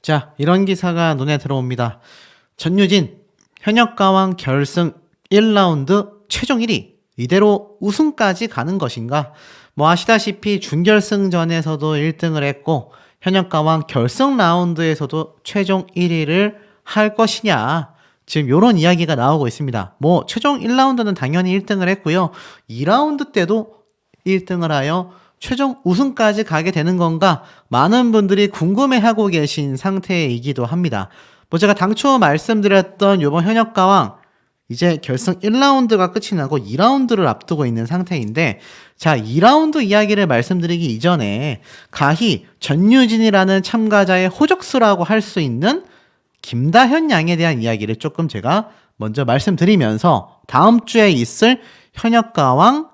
자, 이런 기사가 눈에 들어옵니다. 전유진, 현역가왕 결승 1라운드 최종 1위. 이대로 우승까지 가는 것인가? 뭐 아시다시피 준결승전에서도 1등을 했고 현역가왕 결승 라운드에서도 최종 1위를 할 것이냐? 지금 이런 이야기가 나오고 있습니다. 뭐 최종 1라운드는 당연히 1등을 했고요. 2라운드 때도 1등을 하여 최종 우승까지 가게 되는 건가? 많은 분들이 궁금해하고 계신 상태이기도 합니다. 뭐 제가 당초 말씀드렸던 이번 현역가왕 이제 결승 1라운드가 끝이 나고 2라운드를 앞두고 있는 상태인데, 자, 2라운드 이야기를 말씀드리기 이전에 가히 전유진이라는 참가자의 호적수라고 할 수 있는 김다현 양에 대한 이야기를 조금 제가 먼저 말씀드리면서 다음 주에 있을 현역가왕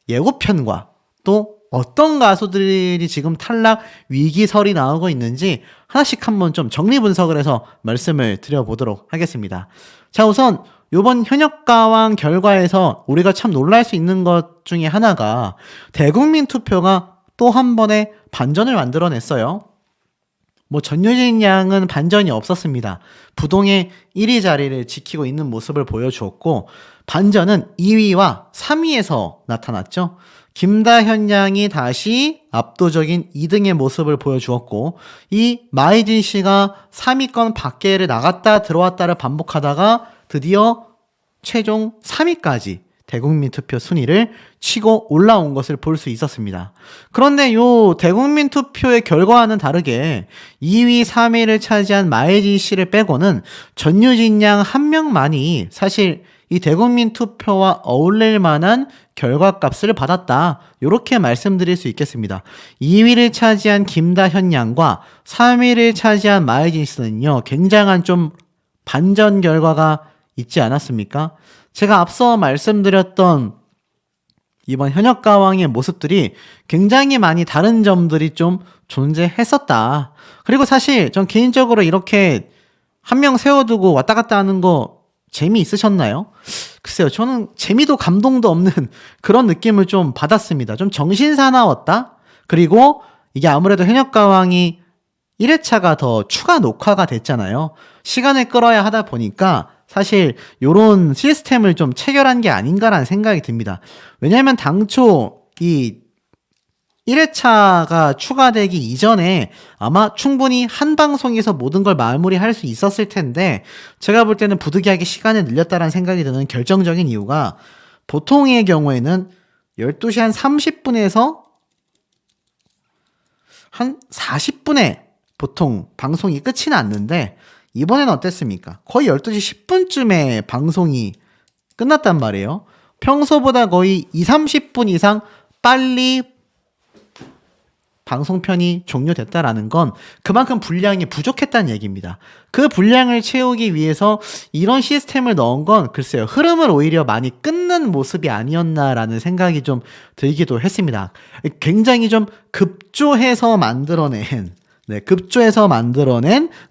예고편과 또 어떤 가수들이 지금 탈락 위기설이 나오고 있는지 하나씩 한번 좀 정리 분석을 해서 말씀을 드려보도록 하겠습니다. 자, 우선 이번 현역가왕 결과에서 우리가 참 놀랄 수 있는 것 중에 하나가 대국민 투표가 또 한 번의 반전을 만들어냈어요. 뭐 전유진 양은 반전이 없었습니다. 부동의 1위 자리를 지키고 있는 모습을 보여주었고, 반전은 2위와 3위에서 나타났죠. 김다현 양이 다시 압도적인 2등의 모습을 보여주었고, 이 마이진 씨가 3위권 밖에를 나갔다 들어왔다를 반복하다가 드디어 최종 3위까지 대국민 투표 순위를 치고 올라온 것을 볼 수 있었습니다. 그런데 요 대국민 투표의 결과와는 다르게 2위, 3위를 차지한 마이진 씨를 빼고는 전유진 양 한 명만이 사실 이 대국민 투표와 어울릴 만한 결과값을 받았다. 이렇게 말씀드릴 수 있겠습니다. 2위를 차지한 김다현 양과 3위를 차지한 마이진 씨는요, 굉장한 좀 반전 결과가 있지 않았습니까? 제가 앞서 말씀드렸던 이번 현역가왕의 모습들이 굉장히 많이 다른 점들이 좀 존재했었다. 그리고 사실 전 개인적으로 이렇게 한 명 세워두고 왔다 갔다 하는 거 재미있으셨나요? 글쎄요, 저는 재미도 감동도 없는 그런 느낌을 좀 받았습니다. 좀 정신사나웠다? 그리고 이게 아무래도 현역가왕이 1회차가 더 추가 녹화가 됐잖아요. 시간을 끌어야 하다 보니까 사실 요런 시스템을 좀 체결한 게 아닌가라는 생각이 듭니다. 왜냐면 당초 이 1회차가 추가되기 이전에 아마 충분히 한 방송에서 모든 걸 마무리할 수 있었을 텐데, 제가 볼 때는 부득이하게 시간을 늘렸다는 생각이 드는 결정적인 이유가, 보통의 경우에는 12시 한 30분에서 한 40분에 보통 방송이 끝이 났는데, 이번엔 어땠습니까? 거의 12시 10분쯤에 방송이 끝났단 말이에요. 평소보다 거의 2, 30분 이상 빨리 방송편이 종료됐다라는 건 그만큼 분량이 부족했다는 얘기입니다. 그 분량을 채우기 위해서 이런 시스템을 넣은 건 글쎄요, 흐름을 오히려 많이 끊는 모습이 아니었나라는 생각이 좀 들기도 했습니다. 굉장히 좀 급조해서 만들어낸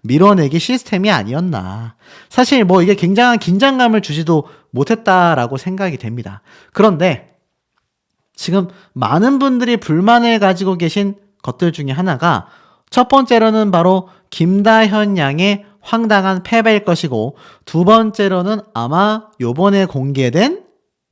밀어내기 시스템이 아니었나. 사실 뭐 이게 굉장한 긴장감을 주지도 못했다라고 생각이 됩니다. 그런데 지금 많은 분들이 불만을 가지고 계신 것들 중에 하나가, 첫 번째로는 바로 김다현 양의 황당한 패배일 것이고, 두 번째로는 아마 요번에 공개된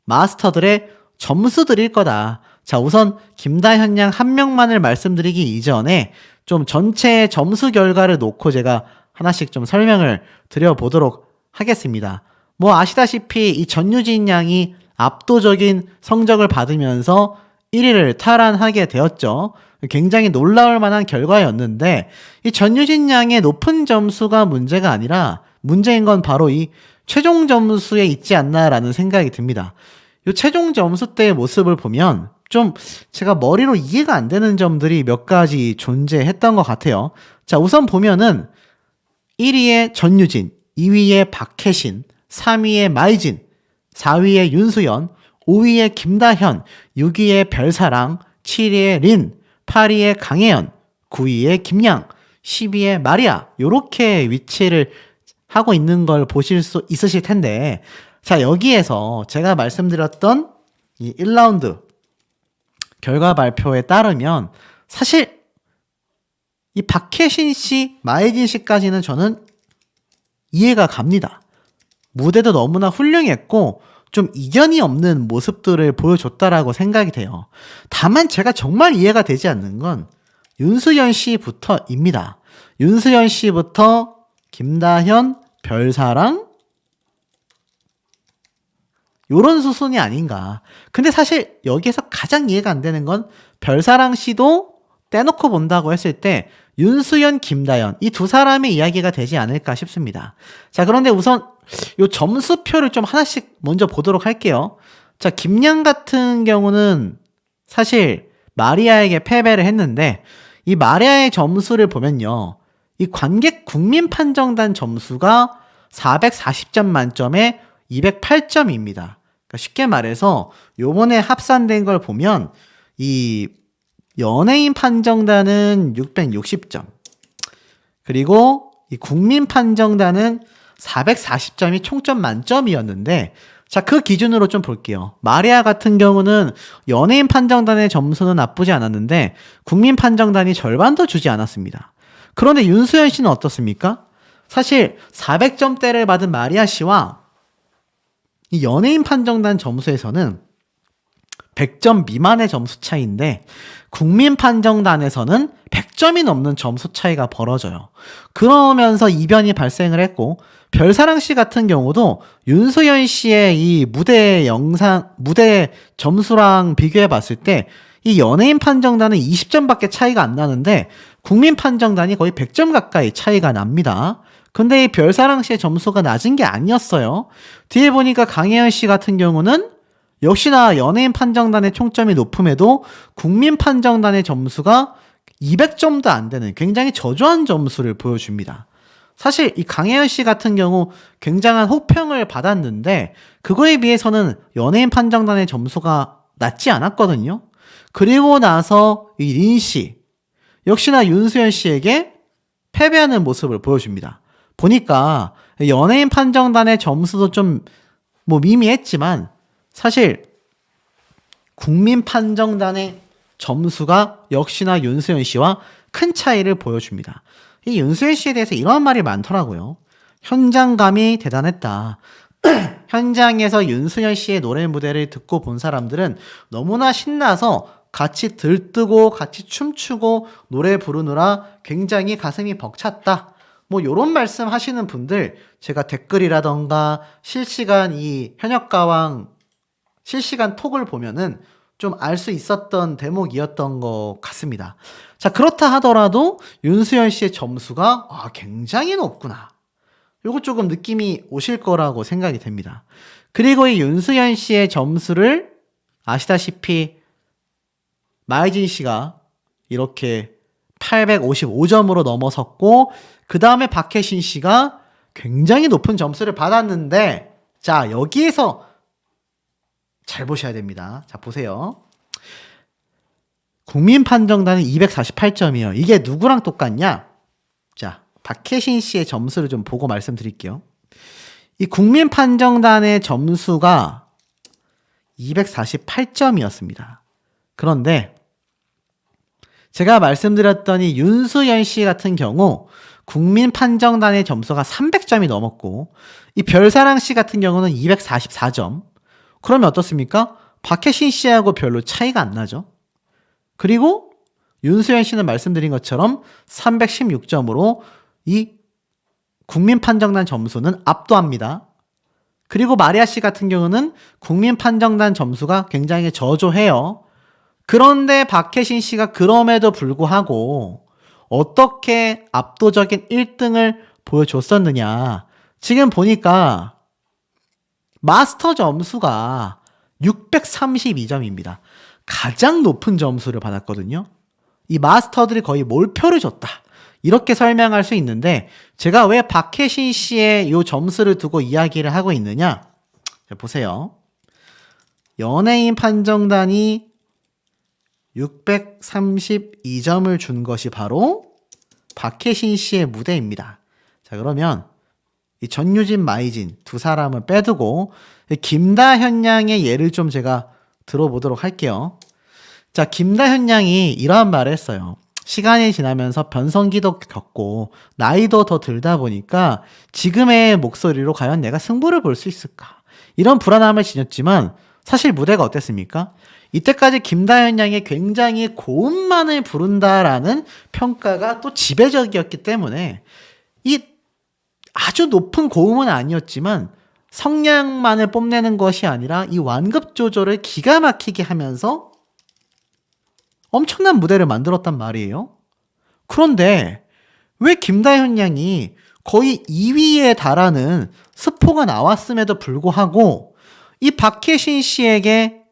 마스터들의 점수들일 거다. 자, 우선 김다현 양 한 명만을 말씀드리기 이전에 좀 전체 점수 결과를 놓고 제가 하나씩 좀 설명을 드려보도록 하겠습니다. 뭐 아시다시피 이 전유진 양이 압도적인 성적을 받으면서 1위를 탈환하게 되었죠. 굉장히 놀라울 만한 결과였는데, 이 전유진 양의 높은 점수가 문제가 아니라 문제인 건 바로 이 최종 점수에 있지 않나라는 생각이 듭니다. 이 최종 점수 때의 모습을 보면 좀 제가 머리로 이해가 안 되는 점들이 몇 가지 존재했던 것 같아요. 자, 우선 보면은 1위에 전유진, 2위에 박혜신, 3위에 마이진, 4위에 윤수연, 5위에 김다현, 6위에 별사랑, 7위에 린, 8위에 강혜연, 9위에 김양, 10위에 마리아, 요렇게 위치를 하고 있는 걸 보실 수 있으실 텐데, 자, 여기에서 제가 말씀드렸던 이 1라운드 결과 발표에 따르면 사실 이 박혜신 씨, 마혜진 씨까지는 저는 이해가 갑니다. 무대도 너무나 훌륭했고 좀 이견이 없는 모습들을 보여줬다라고 생각이 돼요. 다만 제가 정말 이해가 되지 않는 건 윤수연 씨부터입니다. 윤수연 씨부터 김다현, 별사랑 요런 수순이 아닌가. 근데 사실 여기에서 가장 이해가 안 되는 건 별사랑 씨도 떼놓고 본다고 했을 때 윤수연, 김다현 이 두 사람의 이야기가 되지 않을까 싶습니다. 자, 그런데 우선 요 점수표를 좀 하나씩 먼저 보도록 할게요. 자, 김양 같은 경우는 사실 마리아에게 패배를 했는데 이 마리아의 점수를 보면요. 이 관객 국민판정단 점수가 440점 만점에 208점입니다. 그러니까 쉽게 말해서 요번에 합산된 걸 보면 이 연예인 판정단은 660점, 그리고 이 국민 판정단은 440점이 총점 만점이었는데, 자, 그 기준으로 좀 볼게요. 마리아 같은 경우는 연예인 판정단의 점수는 나쁘지 않았는데 국민 판정단이 절반도 주지 않았습니다. 그런데 윤수연 씨는 어떻습니까? 사실 400점대를 받은 마리아 씨와 이 연예인 판정단 점수에서는 100점 미만의 점수 차이인데 국민 판정단에서는 100점이 넘는 점수 차이가 벌어져요. 그러면서 이변이 발생을 했고, 별사랑 씨 같은 경우도 윤수연 씨의 이 무대 점수랑 비교해 봤을 때 이 연예인 판정단은 20점밖에 차이가 안 나는데 국민 판정단이 거의 100점 가까이 차이가 납니다. 근데 이 별사랑 씨의 점수가 낮은 게 아니었어요. 뒤에 보니까 강혜연 씨 같은 경우는 역시나 연예인 판정단의 총점이 높음에도 국민 판정단의 점수가 200점도 안 되는 굉장히 저조한 점수를 보여줍니다. 사실 이 강혜연 씨 같은 경우 굉장한 호평을 받았는데 그거에 비해서는 연예인 판정단의 점수가 낮지 않았거든요. 그리고 나서 이 린 씨, 역시나 윤수연 씨에게 패배하는 모습을 보여줍니다. 보니까 연예인 판정단의 점수도 좀 미미했지만 사실 국민 판정단의 점수가 역시나 윤수연 씨와 큰 차이를 보여줍니다. 이 윤수연 씨에 대해서 이런 말이 많더라고요. 현장감이 대단했다. 현장에서 윤수연 씨의 노래 무대를 듣고 본 사람들은 너무나 신나서 같이 들뜨고 같이 춤추고 노래 부르느라 굉장히 가슴이 벅찼다. 요런 말씀 하시는 분들 제가 댓글이라던가 실시간 이 현역가왕 실시간 톡을 보면은 좀 알 수 있었던 대목이었던 것 같습니다. 자, 그렇다 하더라도 윤수연 씨의 점수가 굉장히 높구나. 요거 조금 느낌이 오실 거라고 생각이 됩니다. 그리고 이 윤수연 씨의 점수를 아시다시피 마혜진 씨가 이렇게 855점으로 넘어섰고 그 다음에 박혜신 씨가 굉장히 높은 점수를 받았는데, 자, 여기에서 잘 보셔야 됩니다. 자, 보세요. 국민 판정단은 248점이에요. 이게 누구랑 똑같냐? 자, 박혜신 씨의 점수를 좀 보고 말씀드릴게요. 이 국민 판정단의 점수가 248점이었습니다. 그런데 제가 말씀드렸던 이 윤수연 씨 같은 경우 국민 판정단의 점수가 300점이 넘었고 이 별사랑 씨 같은 경우는 244점. 그러면 어떻습니까? 박혜신 씨하고 별로 차이가 안 나죠. 그리고 윤수연 씨는 말씀드린 것처럼 316점으로 이 국민 판정단 점수는 압도합니다. 그리고 마리아 씨 같은 경우는 국민 판정단 점수가 굉장히 저조해요. 그런데 박혜신 씨가 그럼에도 불구하고 어떻게 압도적인 1등을 보여줬었느냐. 지금 보니까 마스터 점수가 632점입니다. 가장 높은 점수를 받았거든요. 이 마스터들이 거의 몰표를 줬다. 이렇게 설명할 수 있는데 제가 왜 박혜신 씨의 이 점수를 두고 이야기를 하고 있느냐. 자, 보세요. 연예인 판정단이 632점을 준 것이 바로 박혜신 씨의 무대입니다. 자, 그러면 이 전유진, 마이진 두 사람을 빼두고 김다현 양의 예를 좀 제가 들어보도록 할게요. 자, 김다현 양이 이러한 말을 했어요. 시간이 지나면서 변성기도 겪고 나이도 더 들다 보니까 지금의 목소리로 과연 내가 승부를 볼 수 있을까? 이런 불안함을 지녔지만 사실 무대가 어땠습니까? 이때까지 김다현 양이 굉장히 고음만을 부른다라는 평가가 또 지배적이었기 때문에 이 아주 높은 고음은 아니었지만 성량만을 뽐내는 것이 아니라 이 완급 조절을 기가 막히게 하면서 엄청난 무대를 만들었단 말이에요. 그런데 왜 김다현 양이 거의 2위에 달하는 스포가 나왔음에도 불구하고 이 박혜신 씨에게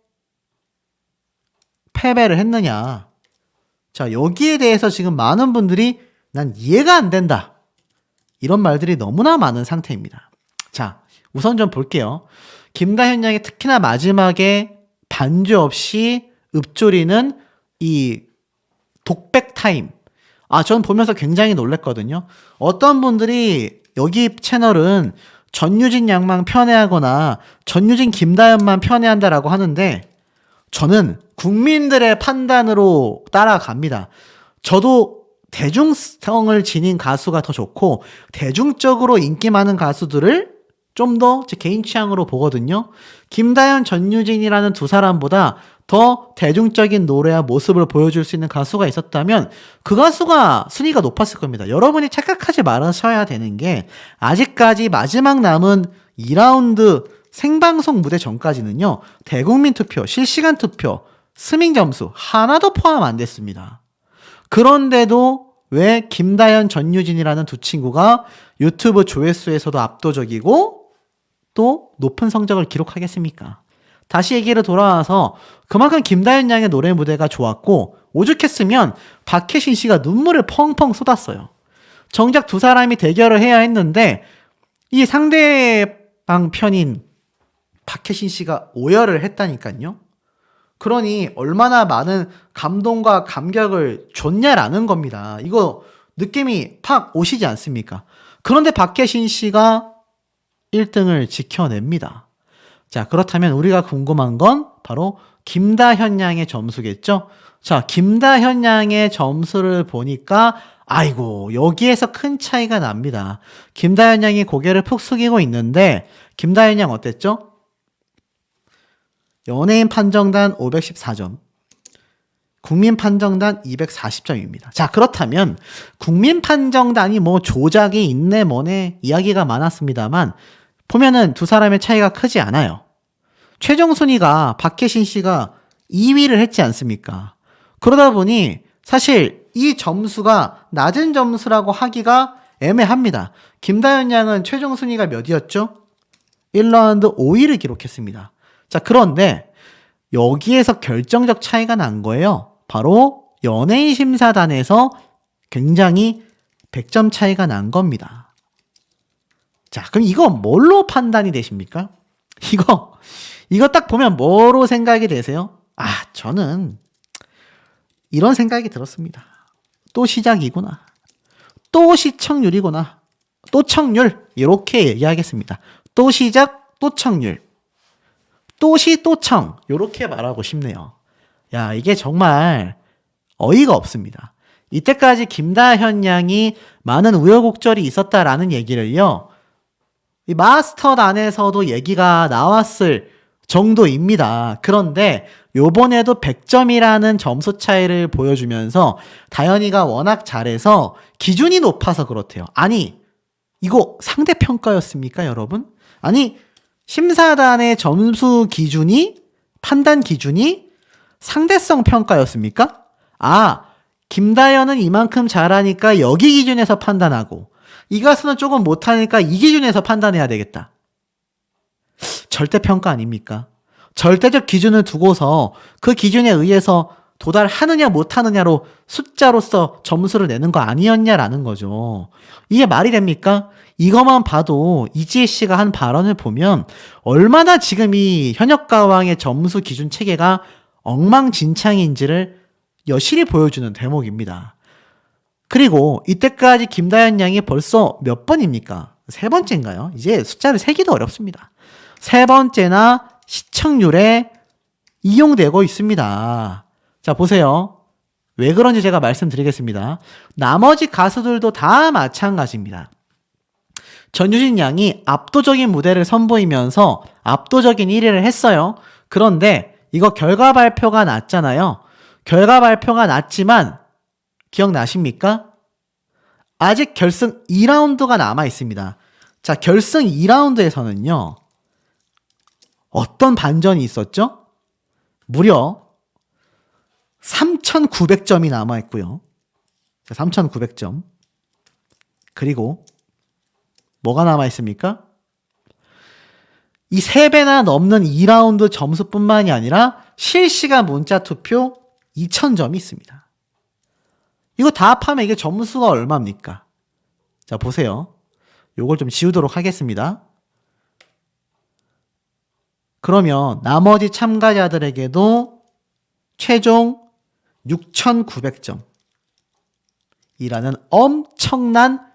패배를 했느냐? 자, 여기에 대해서 지금 많은 분들이 난 이해가 안 된다. 이런 말들이 너무나 많은 상태입니다. 자, 우선 좀 볼게요. 김다현 양이 특히나 마지막에 반주 없이 읊조리는 이 독백 타임. 전 보면서 굉장히 놀랐거든요. 어떤 분들이 여기 채널은 전유진 양만 편애하거나 전유진 김다현만 편애한다라고 하는데 저는 국민들의 판단으로 따라갑니다. 저도 대중성을 지닌 가수가 더 좋고 대중적으로 인기 많은 가수들을 좀 더 제 개인 취향으로 보거든요. 김다현, 전유진이라는 두 사람보다 더 대중적인 노래와 모습을 보여줄 수 있는 가수가 있었다면 그 가수가 순위가 높았을 겁니다. 여러분이 착각하지 말으셔야 되는 게 아직까지 마지막 남은 2라운드 생방송 무대 전까지는요. 대국민 투표, 실시간 투표, 스밍 점수 하나도 포함 안 됐습니다. 그런데도 왜 김다현, 전유진이라는 두 친구가 유튜브 조회수에서도 압도적이고 또 높은 성적을 기록하겠습니까? 다시 얘기를 돌아와서 그만큼 김다현 양의 노래 무대가 좋았고 오죽했으면 박혜신 씨가 눈물을 펑펑 쏟았어요. 정작 두 사람이 대결을 해야 했는데 이 상대방 편인 박혜신 씨가 오열을 했다니까요. 그러니 얼마나 많은 감동과 감격을 줬냐라는 겁니다. 이거 느낌이 팍 오시지 않습니까? 그런데 박혜신 씨가 1등을 지켜냅니다. 자, 그렇다면 우리가 궁금한 건 바로 김다현 양의 점수겠죠? 자, 김다현 양의 점수를 보니까 아이고, 여기에서 큰 차이가 납니다. 김다현 양이 고개를 푹 숙이고 있는데 김다현 양 어땠죠? 연예인 판정단 514점, 국민 판정단 240점입니다. 자, 그렇다면 국민 판정단이 뭐 조작이 있네 뭐네 이야기가 많았습니다만 보면은 두 사람의 차이가 크지 않아요. 최종 순위가 박혜신 씨가 2위를 했지 않습니까? 그러다 보니 사실 이 점수가 낮은 점수라고 하기가 애매합니다. 김다현 양은 최종 순위가 몇이었죠? 1라운드 5위를 기록했습니다. 자, 그런데 여기에서 결정적 차이가 난 거예요. 바로 연예인 심사단에서 굉장히 100점 차이가 난 겁니다. 자, 그럼 이거 뭘로 판단이 되십니까? 이거 딱 보면 뭐로 생각이 되세요? 저는 이런 생각이 들었습니다. 또 시작이구나. 또 시청률이구나. 또 청률. 이렇게 얘기하겠습니다. 또 시작, 또 청률. 또시, 또 청. 이렇게 말하고 싶네요. 야, 이게 정말 어이가 없습니다. 이때까지 김다현 양이 많은 우여곡절이 있었다라는 얘기를요. 이 마스터단에서도 얘기가 나왔을 정도입니다. 그런데 요번에도 100점이라는 점수 차이를 보여주면서 다현이가 워낙 잘해서 기준이 높아서 그렇대요. 아니, 이거 상대평가였습니까, 여러분? 아니, 심사단의 점수 기준이, 판단 기준이 상대성 평가였습니까? 김다현은 이만큼 잘하니까 여기 기준에서 판단하고 이 가수는 조금 못하니까 이 기준에서 판단해야 되겠다. 절대평가 아닙니까? 절대적 기준을 두고서 그 기준에 의해서 도달하느냐 못하느냐로 숫자로서 점수를 내는 거 아니었냐라는 거죠. 이게 말이 됩니까? 이것만 봐도 이지혜 씨가 한 발언을 보면 얼마나 지금 이 현역가왕의 점수 기준 체계가 엉망진창인지를 여실히 보여주는 대목입니다. 그리고 이때까지 김다현 양이 벌써 몇 번입니까? 3번째인가요? 이제 숫자를 세기도 어렵습니다. 3번째나 시청률에 이용되고 있습니다. 자, 보세요. 왜 그런지 제가 말씀드리겠습니다. 나머지 가수들도 다 마찬가지입니다. 전유진 양이 압도적인 무대를 선보이면서 압도적인 1위를 했어요. 그런데 이거 결과 발표가 났잖아요. 결과 발표가 났지만 기억나십니까? 아직 결승 2라운드가 남아 있습니다. 자, 결승 2라운드에서는요. 어떤 반전이 있었죠? 무려 3,900점이 남아 있고요. 3,900점. 그리고 뭐가 남아 있습니까? 이 3배나 넘는 2라운드 점수뿐만이 아니라 실시간 문자 투표 2,000점이 있습니다. 이거 다 합하면 이게 점수가 얼마입니까? 자, 보세요. 요걸 좀 지우도록 하겠습니다. 그러면 나머지 참가자들에게도 최종 6,900점 이라는 엄청난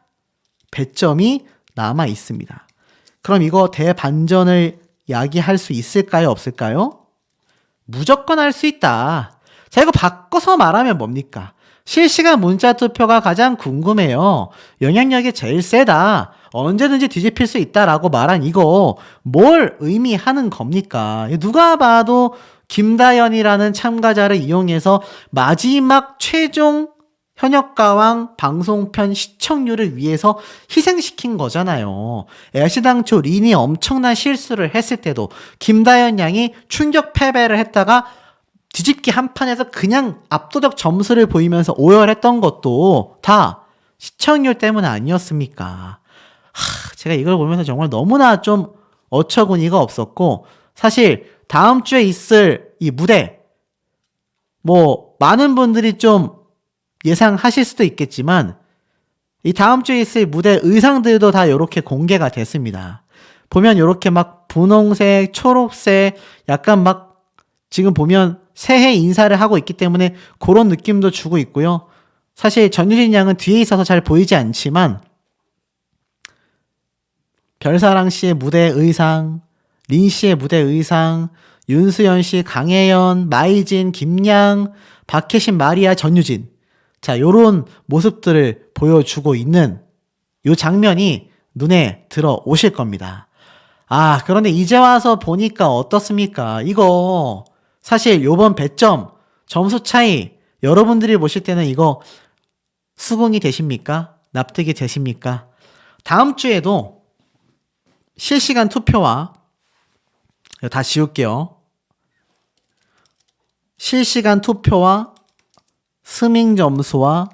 배점이 남아 있습니다. 그럼 이거 대반전을 야기할 수 있을까요? 없을까요? 무조건 할 수 있다. 자, 이거 바꿔서 말하면 뭡니까? 실시간 문자 투표가 가장 궁금해요. 영향력이 제일 세다. 언제든지 뒤집힐 수 있다라고 말한 이거 뭘 의미하는 겁니까? 누가 봐도 김다연이라는 참가자를 이용해서 마지막 최종 현역가왕 방송편 시청률을 위해서 희생시킨 거잖아요. 애시당초 린이 엄청난 실수를 했을 때도 김다연 양이 충격 패배를 했다가 뒤집기 한 판에서 그냥 압도적 점수를 보이면서 오열했던 것도 다 시청률 때문 아니었습니까? 제가 이걸 보면서 정말 너무나 좀 어처구니가 없었고, 사실 다음 주에 있을 이 무대, 많은 분들이 좀 예상하실 수도 있겠지만 이 다음 주에 있을 무대 의상들도 다 이렇게 공개가 됐습니다. 보면 이렇게 막 분홍색, 초록색, 약간 막 지금 보면 새해 인사를 하고 있기 때문에 그런 느낌도 주고 있고요. 사실 전유진 양은 뒤에 있어서 잘 보이지 않지만 별사랑 씨의 무대 의상, 린 씨의 무대 의상, 윤수연 씨, 강혜연, 마이진, 김양, 박혜신, 마리아, 전유진. 자, 요런 모습들을 보여주고 있는 요 장면이 눈에 들어오실 겁니다. 그런데 이제 와서 보니까 어떻습니까? 이거 사실 요번 배점, 점수 차이 여러분들이 보실 때는 이거 수긍이 되십니까? 납득이 되십니까? 다음 주에도 실시간 투표와 다 지울게요. 실시간 투표와 스밍 점수와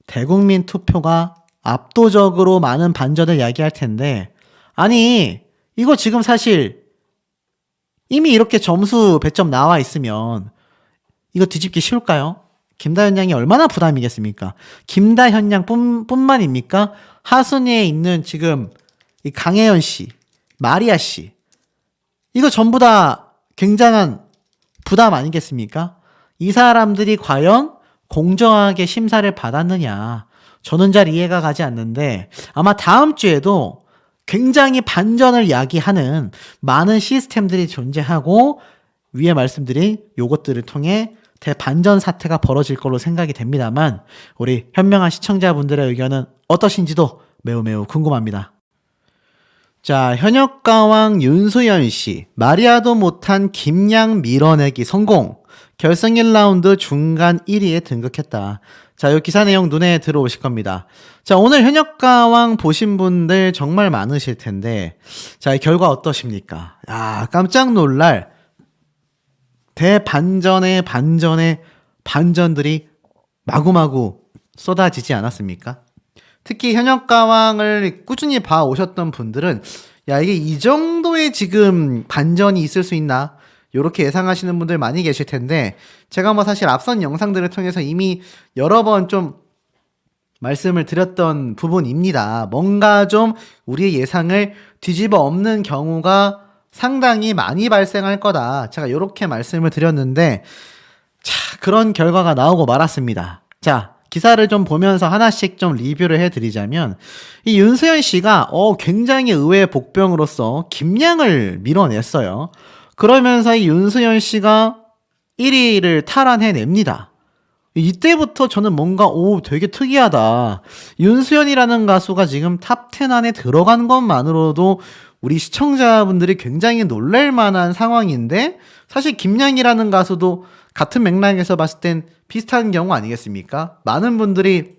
대국민 투표가 압도적으로 많은 반전을 야기할 텐데, 아니 이거 지금 사실 이미 이렇게 점수 배점 나와 있으면 이거 뒤집기 쉬울까요? 김다현 양이 얼마나 부담이겠습니까? 김다현 양 뿐만입니까? 하순위에 있는 지금 이 강혜연 씨, 마리아 씨, 이거 전부 다 굉장한 부담 아니겠습니까? 이 사람들이 과연 공정하게 심사를 받았느냐, 저는 잘 이해가 가지 않는데 아마 다음 주에도 굉장히 반전을 야기하는 많은 시스템들이 존재하고 위에 말씀드린 요것들을 통해 대반전 사태가 벌어질 걸로 생각이 됩니다만, 우리 현명한 시청자분들의 의견은 어떠신지도 매우 매우 궁금합니다. 자, 현역가왕 윤수연 씨, 마리아도 못한 김양 밀어내기 성공. 결승 1라운드 중간 1위에 등극했다. 자, 이 기사 내용 눈에 들어오실 겁니다. 자, 오늘 현역가왕 보신 분들 정말 많으실 텐데, 자, 이 결과 어떠십니까? 깜짝 놀랄 대반전의 반전들이 마구마구 쏟아지지 않았습니까? 특히 현역가왕을 꾸준히 봐오셨던 분들은 이게 이 정도의 지금 반전이 있을 수 있나? 이렇게 예상하시는 분들 많이 계실 텐데, 제가 사실 앞선 영상들을 통해서 이미 여러 번 좀 말씀을 드렸던 부분입니다. 뭔가 좀 우리의 예상을 뒤집어 엎는 경우가 상당히 많이 발생할 거다. 제가 이렇게 말씀을 드렸는데, 그런 결과가 나오고 말았습니다. 자, 기사를 좀 보면서 하나씩 좀 리뷰를 해드리자면, 이 윤수연 씨가 굉장히 의외의 복병으로서 김양을 밀어냈어요. 그러면서 이 윤수연 씨가 1위를 탈환해냅니다. 이때부터 저는 뭔가 되게 특이하다. 윤수연이라는 가수가 지금 탑 10 안에 들어간 것만으로도 우리 시청자분들이 굉장히 놀랄 만한 상황인데 사실 김양이라는 가수도 같은 맥락에서 봤을 땐 비슷한 경우 아니겠습니까? 많은 분들이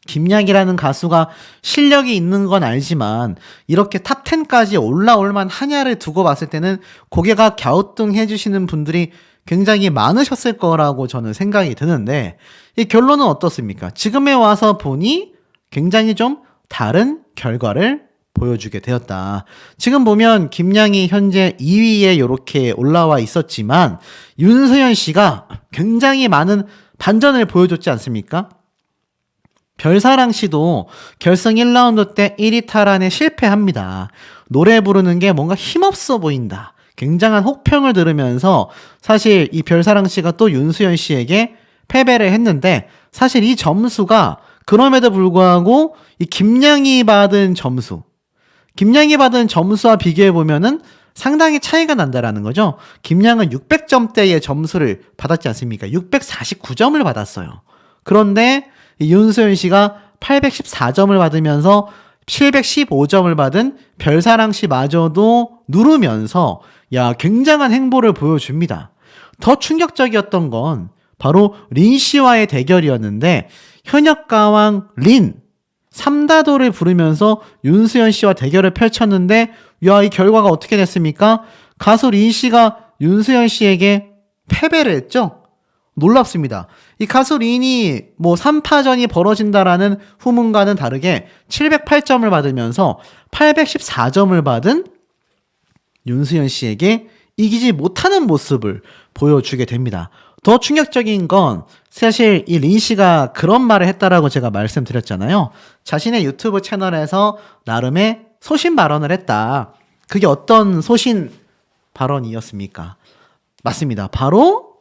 김양이라는 가수가 실력이 있는 건 알지만 이렇게 탑 10까지 올라올 만하냐를 두고 봤을 때는 고개가 갸우뚱해 주시는 분들이 굉장히 많으셨을 거라고 저는 생각이 드는데 이 결론은 어떻습니까? 지금에 와서 보니 굉장히 좀 다른 결과를 보여주게 되었다. 지금 보면 김양이 현재 2위에 이렇게 올라와 있었지만 윤서연 씨가 굉장히 많은 반전을 보여줬지 않습니까? 별사랑 씨도 결승 1라운드 때 1위 탈환에 실패합니다. 노래 부르는 게 뭔가 힘없어 보인다. 굉장한 혹평을 들으면서 사실 이 별사랑 씨가 또 윤수연 씨에게 패배를 했는데 사실 이 점수가 그럼에도 불구하고 이 김양이 받은 점수와 비교해보면은 상당히 차이가 난다라는 거죠. 김양은 600점대의 점수를 받았지 않습니까? 649점을 받았어요. 그런데 윤수연 씨가 814점을 받으면서 715점을 받은 별사랑 씨마저도 누르면서 굉장한 행보를 보여줍니다. 더 충격적이었던 건 바로 린 씨와의 대결이었는데 현역가왕 린 3다도를 부르면서 윤수연 씨와 대결을 펼쳤는데 이 결과가 어떻게 됐습니까? 가수 린 씨가 윤수연 씨에게 패배를 했죠. 놀랍습니다. 이 가수 린이 3파전이 벌어진다라는 후문과는 다르게 708점을 받으면서 814점을 받은 윤수연 씨에게 이기지 못하는 모습을 보여주게 됩니다. 더 충격적인 건 사실 이 린 씨가 그런 말을 했다라고 제가 말씀드렸잖아요. 자신의 유튜브 채널에서 나름의 소신 발언을 했다. 그게 어떤 소신 발언이었습니까? 맞습니다. 바로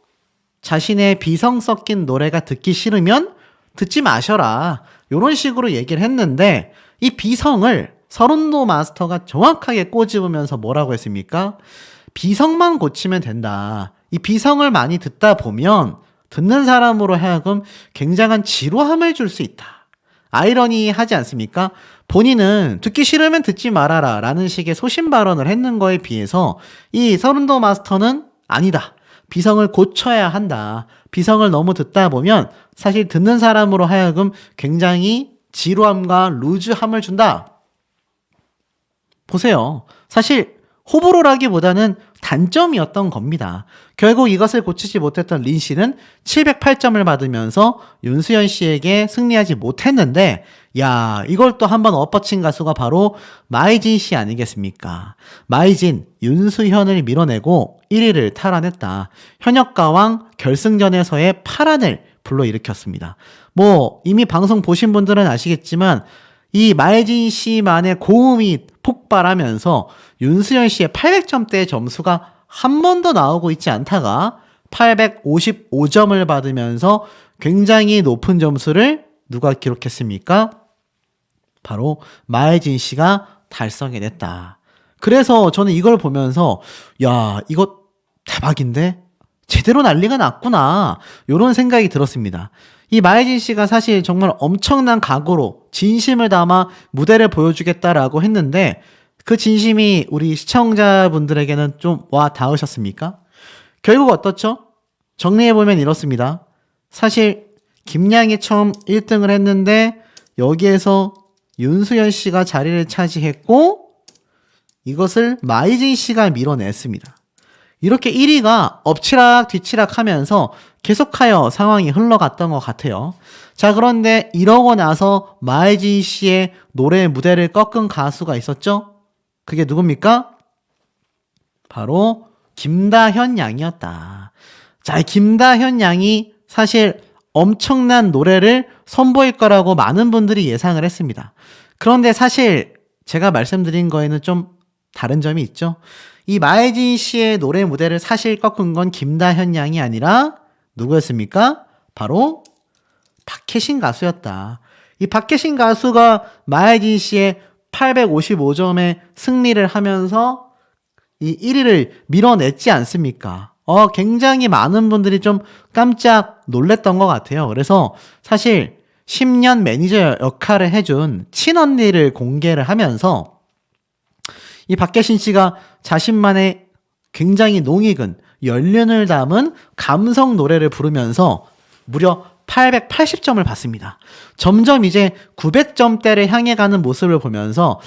자신의 비성 섞인 노래가 듣기 싫으면 듣지 마셔라. 이런 식으로 얘기를 했는데 이 비성을 서른도 마스터가 정확하게 꼬집으면서 뭐라고 했습니까? 비성만 고치면 된다. 이 비성을 많이 듣다 보면 듣는 사람으로 하여금 굉장한 지루함을 줄 수 있다. 아이러니하지 않습니까? 본인은 듣기 싫으면 듣지 말아라 라는 식의 소신 발언을 했는 거에 비해서 이 서른도 마스터는 아니다. 비성을 고쳐야 한다. 비성을 너무 듣다 보면 사실 듣는 사람으로 하여금 굉장히 지루함과 루즈함을 준다. 보세요. 사실 호불호라기보다는 단점이었던 겁니다. 결국 이것을 고치지 못했던 린 씨는 708점을 받으면서 윤수연 씨에게 승리하지 못했는데 이걸 또 한번 엎어친 가수가 바로 마이진 씨 아니겠습니까? 마이진, 윤수현을 밀어내고 1위를 탈환했다. 현역가왕 결승전에서의 파란을 불러일으켰습니다. 이미 방송 보신 분들은 아시겠지만 이 마이진 씨만의 고음이 폭발하면서 윤수연 씨의 800점대의 점수가 한 번도 나오고 있지 않다가 855점을 받으면서 굉장히 높은 점수를 누가 기록했습니까? 바로 마이진 씨가 달성해냈다. 그래서 저는 이걸 보면서 이거 대박인데? 제대로 난리가 났구나. 이런 생각이 들었습니다. 이 마이진 씨가 사실 정말 엄청난 각오로 진심을 담아 무대를 보여주겠다라고 했는데 그 진심이 우리 시청자분들에게는 좀 와 닿으셨습니까? 결국 어떻죠? 정리해보면 이렇습니다. 사실 김양이 처음 1등을 했는데 여기에서 윤수연 씨가 자리를 차지했고 이것을 마이진 씨가 밀어냈습니다. 이렇게 1위가 엎치락 뒤치락 하면서 계속하여 상황이 흘러갔던 것 같아요. 자, 그런데 이러고 나서 마이진 씨의 노래 무대를 꺾은 가수가 있었죠? 그게 누굽니까? 바로 김다현 양이었다. 자, 김다현 양이 사실 엄청난 노래를 선보일 거라고 많은 분들이 예상을 했습니다. 그런데 사실 제가 말씀드린 거에는 좀 다른 점이 있죠. 이 마이진 씨의 노래 무대를 사실 꺾은 건 김다현 양이 아니라 누구였습니까? 바로 박혜신 가수였다. 이 박혜신 가수가 마이진 씨의 855점의 승리를 하면서 이 1위를 밀어냈지 않습니까? 굉장히 많은 분들이 좀 깜짝 놀랬던 것 같아요. 그래서 사실 10년 매니저 역할을 해준 친언니를 공개를 하면서 이 박계신 씨가 자신만의 굉장히 농익은 연륜을 담은 감성 노래를 부르면서 무려 880점을 받습니다. 점점 이제 900점대를 향해 가는 모습을 보면서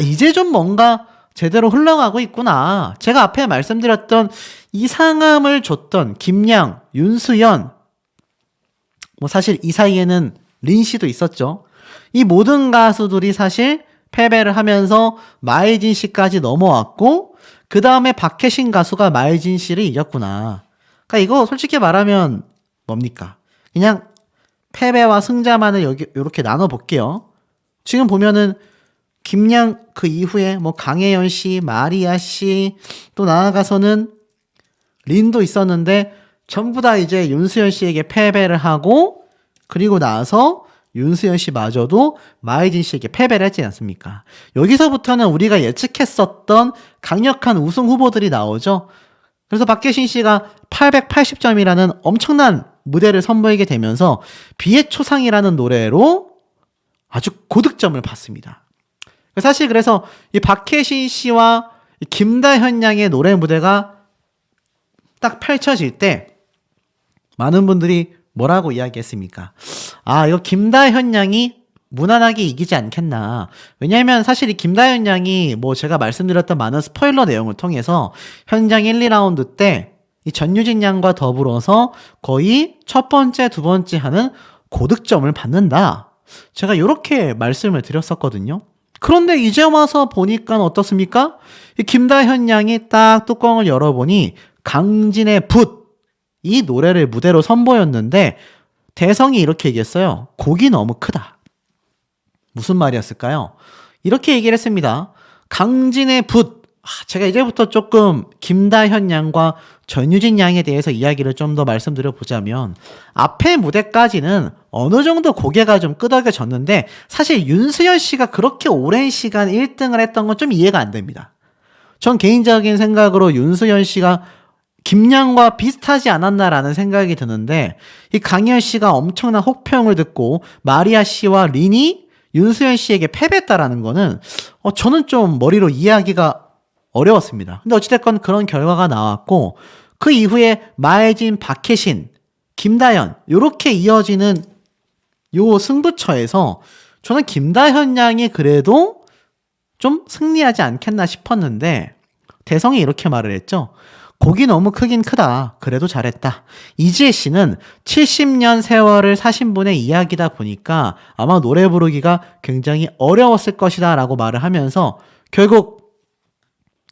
이제 좀 뭔가 제대로 흘러가고 있구나. 제가 앞에 말씀드렸던 이상함을 줬던 김양, 윤수연, 뭐 사실 이 사이에는 린 씨도 있었죠. 이 모든 가수들이 사실 패배를 하면서 마이진 씨까지 넘어왔고 그 다음에 박혜신 가수가 마이진 씨를 이겼구나. 그러니까 이거 솔직히 말하면 뭡니까? 그냥 패배와 승자만을 여기 이렇게 나눠 볼게요. 지금 보면은 김양 그 이후에 뭐 강혜연 씨, 마리아 씨, 또 나아가서는 린도 있었는데 전부 다 이제 윤수연 씨에게 패배를 하고 그리고 나서 윤수연 씨마저도 마이진 씨에게 패배를 했지 않습니까? 여기서부터는 우리가 예측했었던 강력한 우승 후보들이 나오죠. 그래서 박계신 씨가 880점이라는 엄청난 무대를 선보이게 되면서 비의 초상이라는 노래로 아주 고득점을 받습니다. 사실 그래서 이 박혜신 씨와 김다현 양의 노래 무대가 딱 펼쳐질 때 많은 분들이 뭐라고 이야기했습니까? 이거 김다현 양이 무난하게 이기지 않겠나. 왜냐하면 사실 이 김다현 양이 뭐 제가 말씀드렸던 많은 스포일러 내용을 통해서 현장 1, 2라운드 때 이 전유진 양과 더불어서 거의 첫 번째, 두 번째 하는 고득점을 받는다. 제가 이렇게 말씀을 드렸었거든요. 그런데 이제 와서 보니까 어떻습니까? 이 김다현 양이 딱 뚜껑을 열어보니 강진의 붓, 이 노래를 무대로 선보였는데 대성이 이렇게 얘기했어요. 곡이 너무 크다. 무슨 말이었을까요? 이렇게 얘기를 했습니다. 강진의 붓. 제가 이제부터 조금 김다현 양과 전유진 양에 대해서 이야기를 좀 더 말씀드려 보자면 앞에 무대까지는 어느 정도 고개가 좀 끄덕여졌는데 사실 윤수연 씨가 그렇게 오랜 시간 1등을 했던 건 좀 이해가 안 됩니다. 전 개인적인 생각으로 윤수연 씨가 김양과 비슷하지 않았나라는 생각이 드는데 이 강현 씨가 엄청난 혹평을 듣고 마리아 씨와 린이 윤수연 씨에게 패배했다라는 거는 저는 좀 머리로 이해하기가 어려웠습니다. 근데 어찌됐건 그런 결과가 나왔고 그 이후에 마혜진, 박혜신, 김다현 요렇게 이어지는 요 승부처에서 저는 김다현 양이 그래도 좀 승리하지 않겠나 싶었는데 대성이 이렇게 말을 했죠. 곡이 너무 크긴 크다. 그래도 잘했다. 이지혜 씨는 70년 세월을 사신 분의 이야기다 보니까 아마 노래 부르기가 굉장히 어려웠을 것이다 라고 말을 하면서 결국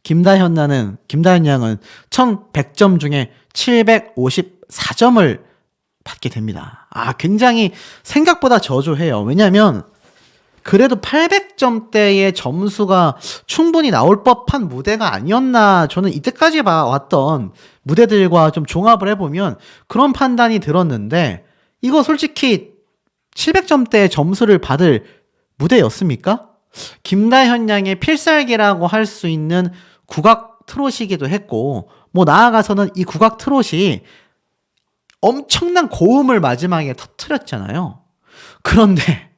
김다현 양은 1100점 중에 754점을 받게 됩니다. 굉장히 생각보다 저조해요. 왜냐면 그래도 800점대의 점수가 충분히 나올 법한 무대가 아니었나 저는 이때까지 봐왔던 무대들과 좀 종합을 해보면 그런 판단이 들었는데 이거 솔직히 700점대의 점수를 받을 무대였습니까? 김다현 양의 필살기라고 할 수 있는 국악 트롯이기도 했고 뭐 나아가서는 이 국악 트롯이 엄청난 고음을 마지막에 터뜨렸잖아요. 그런데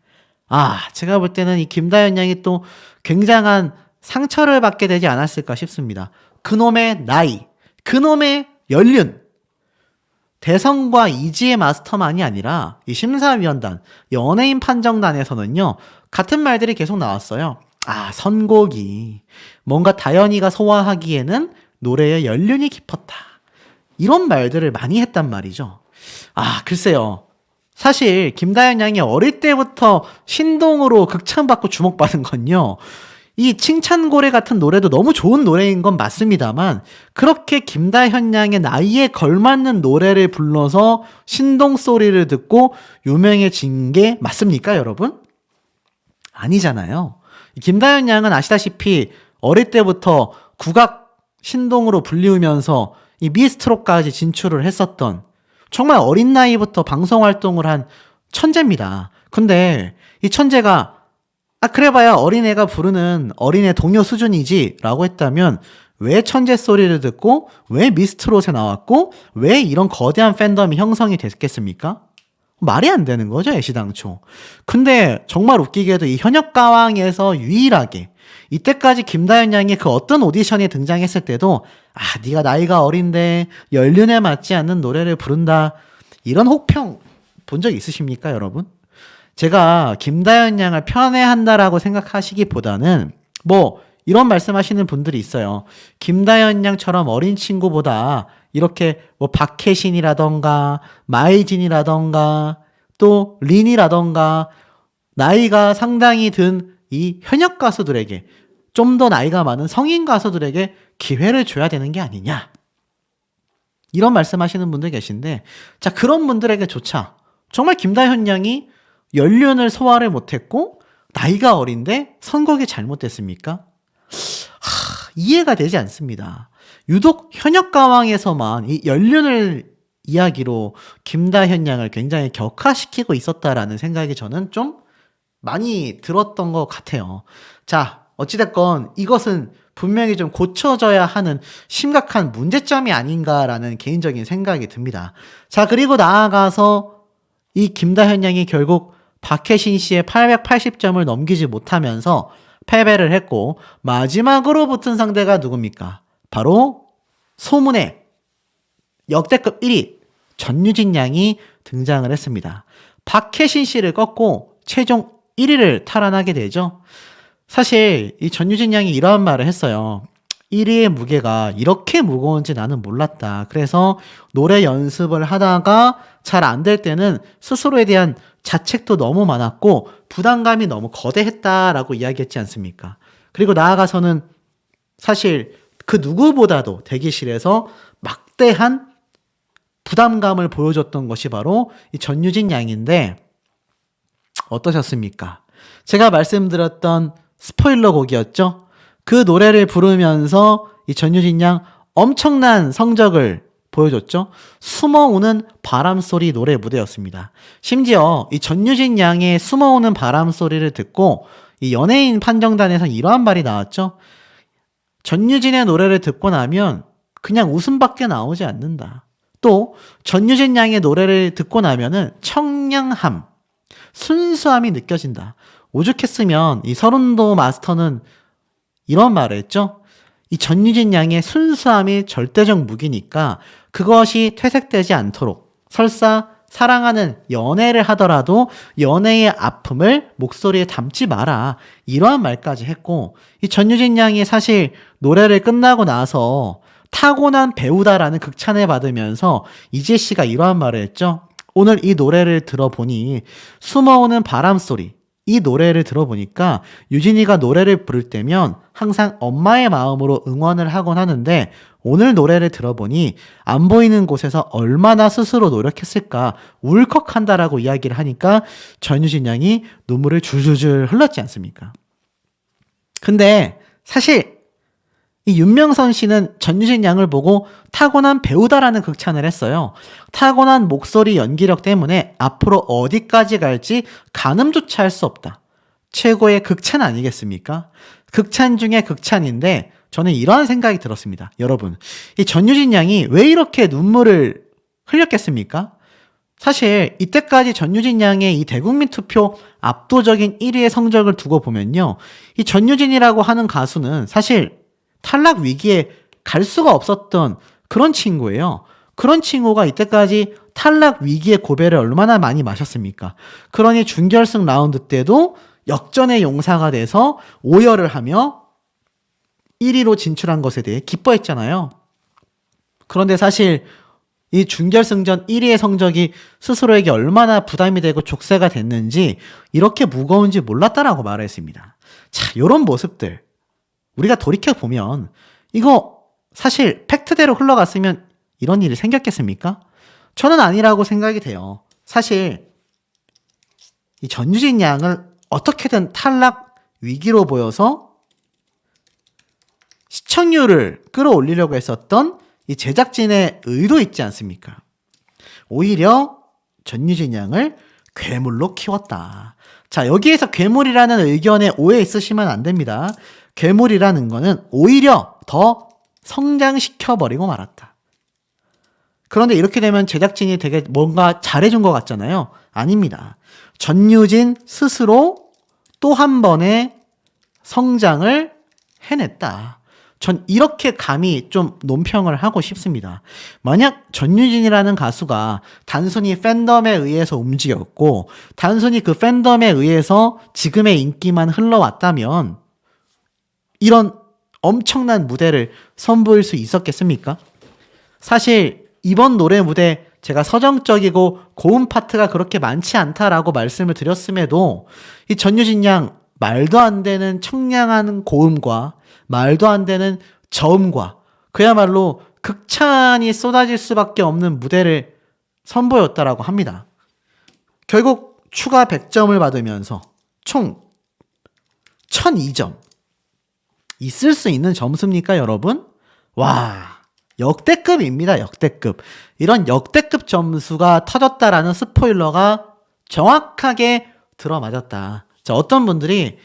제가 볼 때는 이 김다현 양이 또 굉장한 상처를 받게 되지 않았을까 싶습니다. 그놈의 나이, 그놈의 연륜, 대성과 이지혜 마스터만이 아니라 이 심사위원단, 연예인 판정단에서는요, 같은 말들이 계속 나왔어요. 선곡이 뭔가 다현이가 소화하기에는 노래의 연륜이 깊었다. 이런 말들을 많이 했단 말이죠. 글쎄요. 사실 김다현 양이 어릴 때부터 신동으로 극찬받고 주목받은 건요. 이 칭찬고래 같은 노래도 너무 좋은 노래인 건 맞습니다만 그렇게 김다현 양의 나이에 걸맞는 노래를 불러서 신동 소리를 듣고 유명해진 게 맞습니까, 여러분? 아니잖아요. 김다현 양은 아시다시피 어릴 때부터 국악 신동으로 불리우면서 이 미스트롯까지 진출을 했었던 정말 어린 나이부터 방송 활동을 한 천재입니다. 근데 이 천재가 그래봐야 어린애가 부르는 어린애 동요 수준이지 라고 했다면 왜 천재 소리를 듣고 왜 미스트롯에 나왔고 왜 이런 거대한 팬덤이 형성이 됐겠습니까? 말이 안 되는 거죠, 애시당초. 근데 정말 웃기게도 이 현역가왕에서 유일하게 이때까지 김다현 양이 그 어떤 오디션에 등장했을 때도 네가 나이가 어린데 연륜에 맞지 않는 노래를 부른다, 이런 혹평 본 적 있으십니까, 여러분? 제가 김다현 양을 편애한다라고 생각하시기보다는 뭐 이런 말씀하시는 분들이 있어요. 김다현 양처럼 어린 친구보다 이렇게 뭐 박혜신이라던가 마이진이라던가 또 린이라던가 나이가 상당히 든 이 현역 가수들에게, 좀 더 나이가 많은 성인 가수들에게 기회를 줘야 되는 게 아니냐, 이런 말씀하시는 분들 계신데, 자, 그런 분들에게조차 정말 김다현 양이 연륜을 소화를 못했고 나이가 어린데 선곡이 잘못됐습니까? 이해가 되지 않습니다. 유독 현역가왕에서만 이 연륜을 이야기로 김다현 양을 굉장히 격화시키고 있었다라는 생각이 저는 좀 많이 들었던 것 같아요. 자, 어찌됐건 이것은 분명히 좀 고쳐져야 하는 심각한 문제점이 아닌가라는 개인적인 생각이 듭니다. 자, 그리고 나아가서 이 김다현 양이 결국 박혜신 씨의 880점을 넘기지 못하면서 패배를 했고, 마지막으로 붙은 상대가 누굽니까? 바로 소문의 역대급 1위 전유진 양이 등장을 했습니다. 박혜신 씨를 꺾고 최종 1위를 탈환하게 되죠. 사실 이 전유진 양이 이런 말을 했어요. 1위의 무게가 이렇게 무거운지 나는 몰랐다. 그래서 노래 연습을 하다가 잘 안 될 때는 스스로에 대한 자책도 너무 많았고 부담감이 너무 거대했다라고 이야기했지 않습니까? 그리고 나아가서는 사실 그 누구보다도 대기실에서 막대한 부담감을 보여줬던 것이 바로 이 전유진 양인데, 어떠셨습니까? 제가 말씀드렸던 스포일러 곡이었죠? 그 노래를 부르면서 이 전유진 양 엄청난 성적을 보여줬죠? 숨어오는 바람소리 노래 무대였습니다. 심지어 이 전유진 양의 숨어오는 바람소리를 듣고 이 연예인 판정단에서 이러한 말이 나왔죠? 전유진의 노래를 듣고 나면 그냥 웃음밖에 나오지 않는다. 또 전유진 양의 노래를 듣고 나면은 청량함, 순수함이 느껴진다. 오죽했으면 이 서른도 마스터는 이런 말을 했죠. 이 전유진 양의 순수함이 절대적 무기니까 그것이 퇴색되지 않도록 설사 사랑하는 연애를 하더라도 연애의 아픔을 목소리에 담지 마라, 이러한 말까지 했고, 이 전유진 양이 사실 노래를 끝나고 나서 타고난 배우다라는 극찬을 받으면서 이재 씨가 이러한 말을 했죠. 오늘 이 노래를 들어보니 숨어오는 바람소리, 이 노래를 들어보니까 유진이가 노래를 부를 때면 항상 엄마의 마음으로 응원을 하곤 하는데 오늘 노래를 들어보니 안 보이는 곳에서 얼마나 스스로 노력했을까 울컥한다라고 이야기를 하니까 전유진 양이 눈물을 줄줄줄 흘렀지 않습니까? 근데 사실 이 윤명선 씨는 전유진 양을 보고 타고난 배우다라는 극찬을 했어요. 타고난 목소리 연기력 때문에 앞으로 어디까지 갈지 가늠조차 할 수 없다. 최고의 극찬 아니겠습니까? 극찬 중에 극찬인데 저는 이러한 생각이 들었습니다. 여러분, 이 전유진 양이 왜 이렇게 눈물을 흘렸겠습니까? 사실 이때까지 전유진 양의 이 대국민 투표 압도적인 1위의 성적을 두고 보면요, 이 전유진이라고 하는 가수는 사실 탈락 위기에 갈 수가 없었던 그런 친구예요. 그런 친구가 이때까지 탈락 위기의 고배를 얼마나 많이 마셨습니까? 그러니 준결승 라운드 때도 역전의 용사가 돼서 오열을 하며 1위로 진출한 것에 대해 기뻐했잖아요. 그런데 사실 이 준결승전 1위의 성적이 스스로에게 얼마나 부담이 되고 족쇄가 됐는지, 이렇게 무거운지 몰랐다라고 말했습니다. 자, 이런 모습들 우리가 돌이켜보면 이거 사실 팩트대로 흘러갔으면 이런 일이 생겼겠습니까? 저는 아니라고 생각이 돼요. 사실 이 전유진 양을 어떻게든 탈락 위기로 보여서 시청률을 끌어올리려고 했었던 이 제작진의 의도 있지 않습니까? 오히려 전유진 양을 괴물로 키웠다. 자, 여기에서 괴물이라는 의견에 오해 있으시면 안 됩니다. 괴물이라는 거는 오히려 더 성장시켜버리고 말았다. 그런데 이렇게 되면 제작진이 되게 뭔가 잘해준 것 같잖아요. 아닙니다. 전유진 스스로 또 한 번의 성장을 해냈다. 전 이렇게 감히 좀 논평을 하고 싶습니다. 만약 전유진이라는 가수가 단순히 팬덤에 의해서 움직였고 단순히 그 팬덤에 의해서 지금의 인기만 흘러왔다면 이런 엄청난 무대를 선보일 수 있었겠습니까? 사실 이번 노래 무대 제가 서정적이고 고음 파트가 그렇게 많지 않다라고 말씀을 드렸음에도 이 전유진 양 말도 안 되는 청량한 고음과 말도 안 되는 저음과 그야말로 극찬이 쏟아질 수밖에 없는 무대를 선보였다라고 합니다. 결국 추가 100점을 받으면서 총 1002점. 있을 수 있는 점수입니까, 여러분? 와, 역대급입니다, 역대급. 이런 역대급 점수가 터졌다라는 스포일러가 정확하게 들어맞았다. 자, 어떤 분들이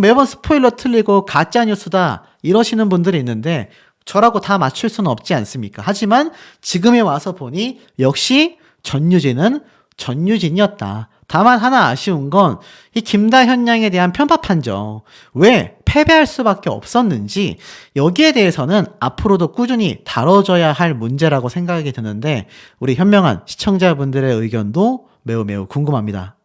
매번 스포일러 틀리고 가짜뉴스다 이러시는 분들이 있는데 저라고 다 맞출 수는 없지 않습니까? 하지만 지금에 와서 보니 역시 전유진은 전유진이었다. 다만 하나 아쉬운 건 이 김다현 양에 대한 편파 판정, 왜 패배할 수밖에 없었는지 여기에 대해서는 앞으로도 꾸준히 다뤄져야 할 문제라고 생각이 드는데 우리 현명한 시청자분들의 의견도 매우 매우 궁금합니다.